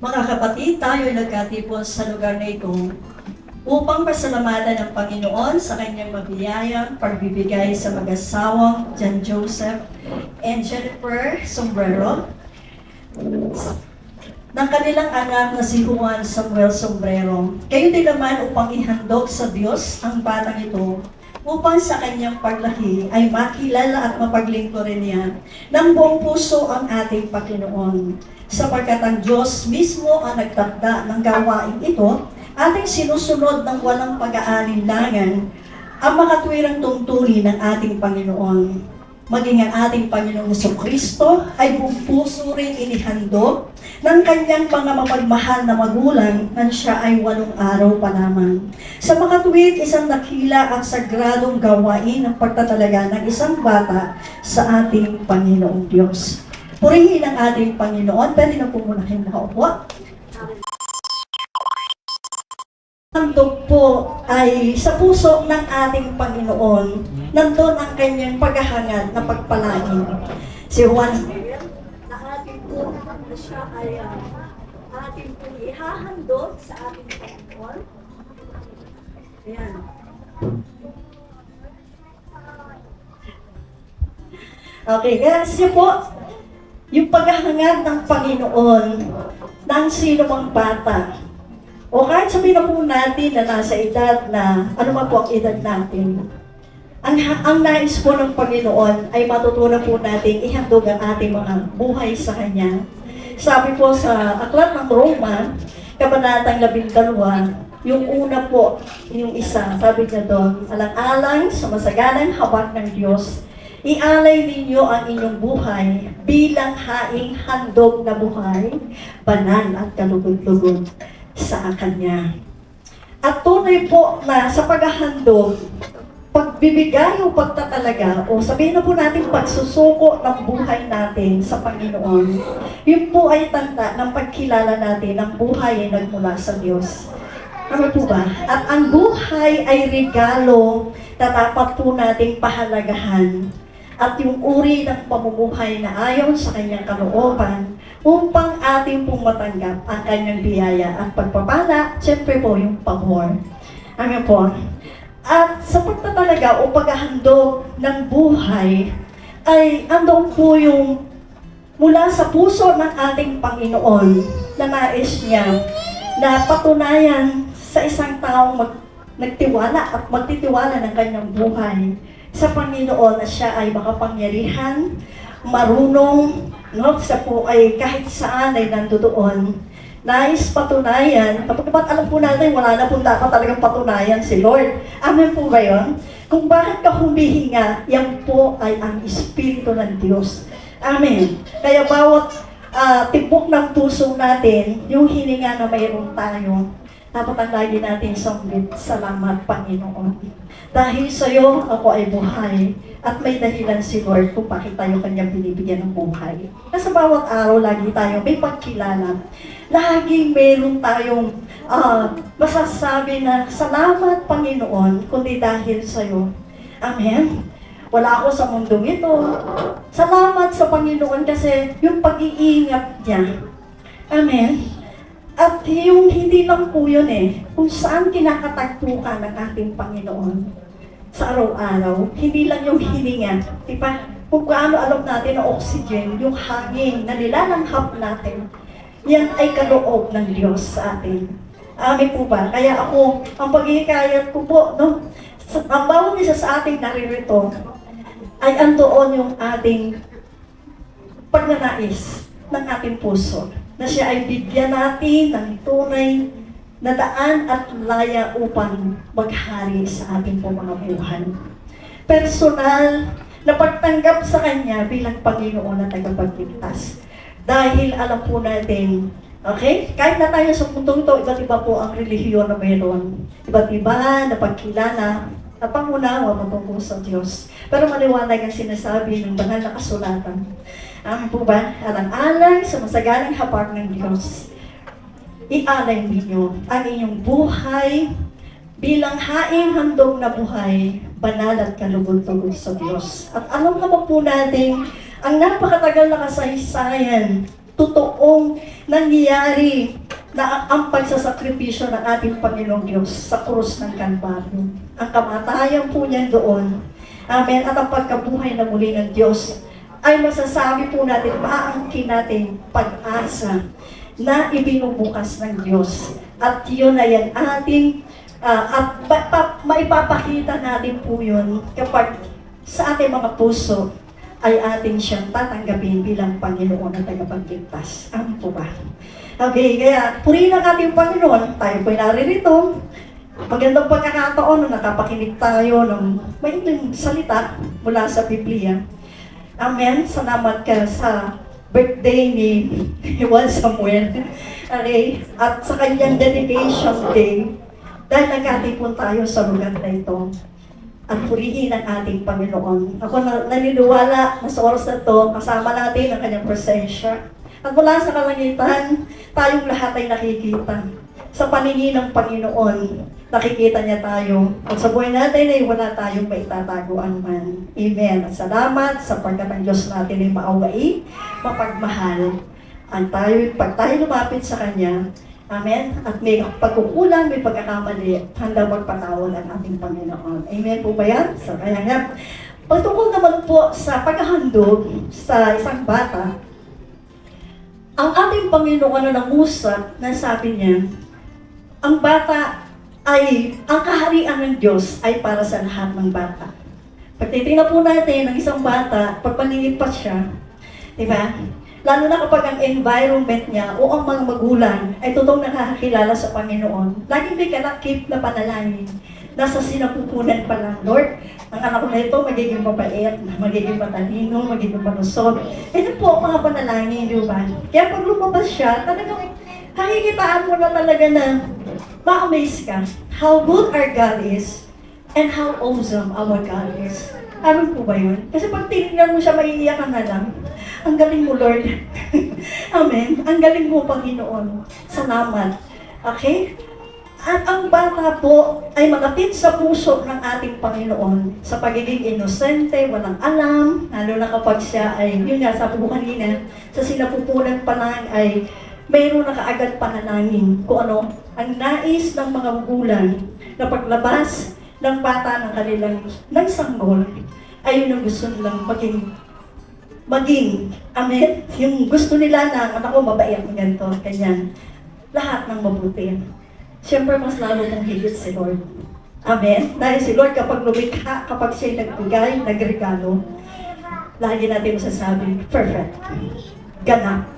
Mga kapatid, tayo nagkatipon sa lugar na ito upang pasalamatan ng Panginoon sa kanyang mabiyayang pagbibigay sa mag-asawang John Joseph and Jennifer Sombrero ng kanilang anak na si Juan Samuel Sombrero. Kayo din naman upang ihandog sa Diyos ang batang ito upang sa kanyang paglaki ay makilala at mapaglingkurin niya ng buong puso ang ating Panginoon. Sapagkat ang Diyos mismo ang nagtakda ng gawain ito, ating sinusunod ng walang pag-aalinlangan ang makatwirang tungtulin ng ating Panginoon. Maging ang ating Panginoong Jesucristo ay buong puso rin inihandog ng kanyang mga mapagmahal na magulang nang siya ay 8 araw pa lamang. Sa makatuwid, isang dakila ang sagradong gawain ng pagtatalaga ng isang bata sa ating Panginoong Diyos. Purihin ang ating Panginoon. Pwede na po muna kayong nakaupo. Handog po ay sa puso ng ating Panginoon. Nandun ang kanyang paghahangad na pagpalain. Si Juan na ating po na siya ay ating po ihahandog sa ating Panginoon. Ayan. Okay, kasi po, yung paghahangad ng Panginoon ng sino mang bata. O kahit sabihin na po natin na nasa edad na, ano man po ang edad natin, ang nais po ng Panginoon ay matutunan po natin ihandog ang ating mga buhay sa Kanya. Sabi po sa Aklat ng Roma, Kabanatang 12, yung una po, yung isa, sabi niya doon, alang-alang sa masaganang habag ng Diyos, ialay ninyo ang inyong buhay bilang haing handog na buhay, banal at kalugod-lugod sa Kanya. At tunay po na sa paghahandog, pagbibigay o pagtatalaga, o sabihin na po natin pagsusuko ng buhay natin sa Panginoon, yun po ay tanda ng pagkilala natin ng buhay ay nagmula sa Diyos. Ano po ba? At ang buhay ay regalo na dapat po nating pahalagahan. At yung uri ng pamumuhay na ayon sa kanyang kalooban upang ating pong matanggap ang kanyang biyaya at pagpapala, siyempre po yung pabor. Ano po? At sa pagtatalaga o paghahandog ng buhay, ay andoon po yung mula sa puso ng ating Panginoon na nais niya na patunayan sa isang taong nagtiwala at magtitiwala ng kanyang buhay sa Panginoon na siya ay makapangyarihan, marunong, no? Siya po ay kahit saan ay nandoon. Nais patunayan, kapag alam po natin, wala na po dapat talagang patunayan si Lord. Amen po ba yun? Kung bakit ka humihinga, yan po ay ang Espiritu ng Diyos. Amen. Kaya bawat tibok ng puso natin, yung hininga na mayroon tayo, dapat ang lagi natin sambit, salamat Panginoon. Dahil sa iyo, ako ay buhay. At may dahilan si Lord kung bakit tayo kanyang binibigyan ng buhay. Sa bawat araw, lagi tayo may pagkilala. Laging meron tayong masasabi na salamat Panginoon, kundi dahil sa iyo. Amen. Wala ako sa mundong ito. Salamat sa Panginoon kasi yung pag-iingat niya. Amen. At yung hindi lang po yun kung saan kinakatagpukan ng ating Panginoon sa araw-araw, hindi lang yung hininga, di ba? Kung gaano alam natin ang oxygen, yung hangin na nilalanghap natin, yan ay kaloob ng Diyos sa atin. Amin po ba? Kaya ako, ang paghihikayat ko po, no? Ang bawat isa sa ating naririto, ay andoon yung ating pagnanais ng ating puso na siya ay bigyan natin ng tunay na daan at laya upang maghari sa ating mga buhay. Personal na pagtanggap sa Kanya bilang Panginoon na tagapagligtas. Dahil alam po natin, okay, kahit na tayo sa mundong ito, iba't iba po ang relihiyon na mayroon. Iba't iba na pagkilala, na pangunawa matungkol sa Diyos. Pero maliwanag ang sinasabi ng banal na kasulatan. Amin po ba? Alang-alang sa masagalang habag ng Diyos, ialay ninyo ang inyong buhay bilang haing handog na buhay, banal at kalugod-lugod sa Diyos. At alam naman po natin, ang napakatagal na kasaysayan totoong nangyayari na ang pagsasakripisyo ng ating Panginoong Diyos sa krus ng Kalbaryo. Ang kamatayan po niya doon, amen, at ang pagkabuhay na muli ng Diyos, ay masasabi po natin, maangkin natin pag-asa na ibinubukas ng Diyos. At yun ay ang ating, maipapakita natin po yun kapag sa ating mga puso ay ating siyang tatanggapin bilang Panginoon at tagapagligtas. Ano po ba? Okay, kaya purihin ang ating Panginoon, tayo po'y naririto. Magandang pagkakataon na nakapakinig tayo ng maikling salita mula sa Biblia. Amen. Salamat ka sa birthday ni Juan Samuel. Okay, at sa kanyang dedication day, dahil nagkatipon tayo sa lugar na ito, at purihin ang ating Panginoon. Ako naniniwala na sa oras na ito, kasama natin ang kanyang presensya. At mula sa kalangitan, tayong lahat ay nakikita. Sa paningin ng Panginoon, nakikita niya tayo. At sa buhay natin ay wala tayong maitataguan man. Amen. At salamat sapagkat ang Diyos natin ay maawai, mapagmahal. Pag tayo lumapit sa Kanya, amen, at may pagkukulang, may pagkakamali, handa magpatawad ang ating Panginoon. Amen po ba yan? So, kaya nga, pagtungkol naman po sa paghahandog sa isang bata, ang ating Panginoon na nangusap, na sabi niya, ang bata ay, ang kaharian ng Diyos ay para sa lahat ng bata. Pag titingnan po natin ng isang bata, pag panlilipat siya, di ba? Lalo na kapag ang environment niya o ang mga magulang ay totoong nakakakilala sa Panginoon, laging may kalakip na panalangin. Nasa sinapupunan pa lang, Lord, ang anak ko na ito magiging mabait, magiging matalino, magiging malusog. Ito po ang mga panalangin, di ba? Kaya pag lumabas siya, talagang kakikitaan mo na talaga na ma-amaze ka how good our God is and how awesome our God is. Amin po ba yun? Kasi pag tinignan mo siya, maiiyak ka na lang. Ang galing mo, Lord. Amen. Ang galing mo, Panginoon. Salamat. Okay? At ang bata po ay malapit sa puso ng ating Panginoon sa pagiging inosente, walang alam, lalo na kapag siya ay, yun nga, sabi ko kanina, sa sinapupunan pa lang ay mayroon na kaagad panalangin kung ano ang nais ng mga magulang na paglabas ng bata ng kanilang nagsanggol ay yun ang gusto nilang maging, amen, yung gusto nila na anak ko mabait, ganito, ganyan, lahat ng mabuti. Siyempre, mas lalo kong higit si Lord. Amen? Dahil si Lord, kapag lumikha, kapag siya'y nagbigay, nagregalo, lagi natin masasabi, perfect. Ganap.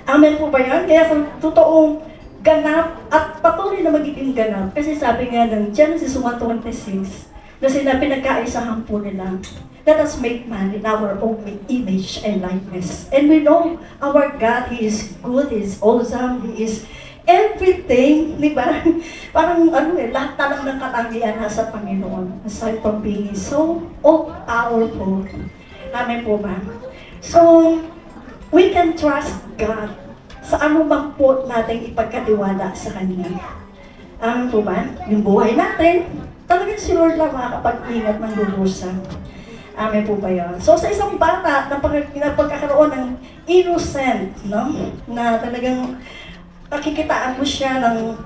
Amen po ba yan? Kaya sa totoong ganap at patuloy na magiging ganap. Kasi sabi nga ng Genesis 1:26, na sila pinagkaisahan po nila, let us make man in our own image and likeness. And we know our God, He is good, He is awesome, He is everything, di ba? Parang lahat na lang ng katangian nasa Panginoon. Aside from being so all-powerful. Amen po ba? So, we can trust God sa anumang po nating ipagkatiwala sa Kanya. Amen po ba? Yung buhay natin, talagang si Lord lang makakapag-ingat ng lubusa. Amen po ba yun? So, sa isang bata na pagkakaroon ng innocent, no? Na talagang nakikitaan mo siya ng,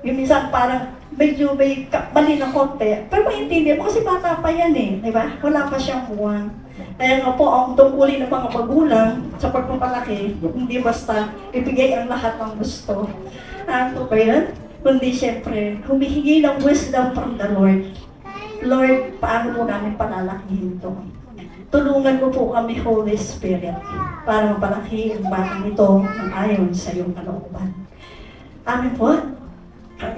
yung minsan parang medyo may mali ng konti. Pero maintindihan mo kasi bata pa yan eh, di ba? Wala pa siyang buwan. Kaya nga po, ang tungkulin ng mga magulang sa pagpapalaki, hindi basta ibigay ang lahat ng gusto. Ano ba yan? Kundi siyempre, humihingi ng wisdom from the Lord. Lord, paano po namin palalakihin ito? Tulungan mo po kami, Holy Spirit, para mapalaki ang batang ito ng ayon sa iyong kalooban. Amen po.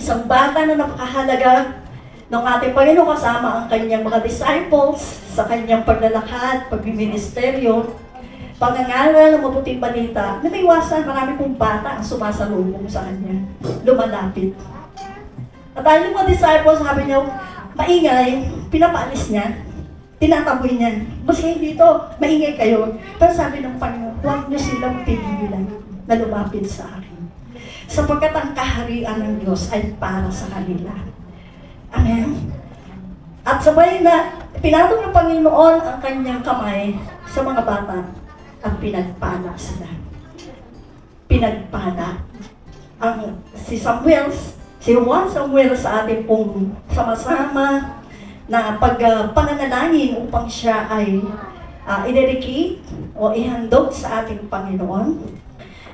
Isang bata na napakahalaga ng ating Panginoon kasama ang kanyang mga disciples sa kanyang paglalakad, pagbiministeryo, pangangaral ng mabuting balita, na may iwasan marami pong bata ang sumasalubong sa kanya, lumalapit. At dahil yung mga disciples, sabi niya, maingay, pinapaalis niya, tinataboy niya. Kasi dito, maingay kayo. Pero sabi ng Panginoon, huwag niyo silang pigilan na lumapit sa akin. Sapagkat ang kaharian ng Diyos ay para sa kanila. Amen? At sabay na, pinatong ng Panginoon ang kanyang kamay sa mga bata at pinagpala sila. pinagpala. Si Juan Samuel sa ating pong sama-sama na pananalangin upang siya ay i-dedicate o ihandog sa ating Panginoon.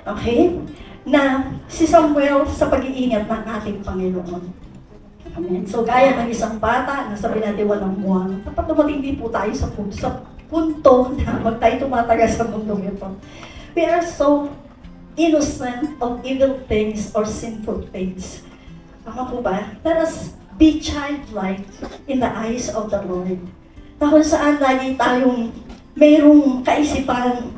Okay? Na si Samuel sa pag-iingat ng ating Panginoon. Amen. So gaya ng isang bata na sabi natin walang buwan, dapat dumating din po tayo sa punto na wag tayo tumatagal sa mundong ito. We are so innocent of evil things or sinful things. Tama po ba? Let us be childlike in the eyes of the Lord. Na kung saan lagi tayong mayroong kaisipan,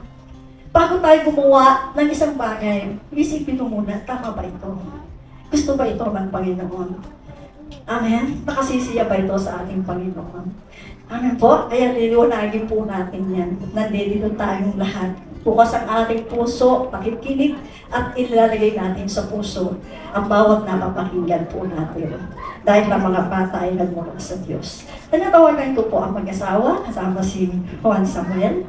bago tayo gumawa ng isang bagay, isipin mo muna, tama ba ito? Gusto ba ito ng Panginoon? Amen? Nakasisiya ba ito sa ating Panginoon? Amen po? Kaya liliwanagin po natin yan. Nandito tayong lahat. Bukas ang ating puso, pakikinig, at ilalagay natin sa puso ang bawat napapakinggan po natin. Dahil ang mga bata ay nagmula sa Diyos. Tinatawagan ko po ang mag-asawa, kasama si Juan Samuel.